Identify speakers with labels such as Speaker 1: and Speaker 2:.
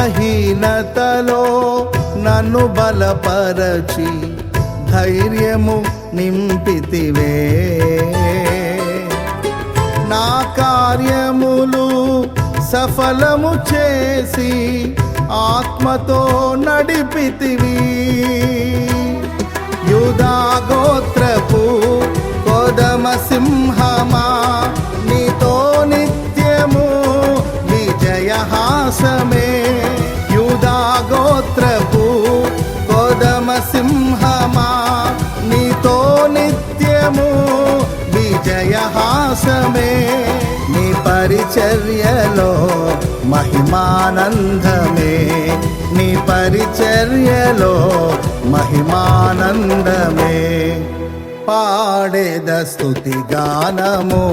Speaker 1: బలహీనతలో నన్ను బలపరచి ధైర్యము నింపితివే. నా కార్యములు సఫలము చేసి ఆత్మతో నడిపితివి. యూదా గోత్రపు కొదమ సింహమా, నీతో నిత్యము విజయహాసమే. యూదా గోత్రపు కొదమ సింహమా, నీతో నిత్యము విజయహాసమే. నీ పరిచర్యలో మహిమానందమే, నీ పరిచర్యలో మహిమానందమే. పాడేద స్తుతి గానము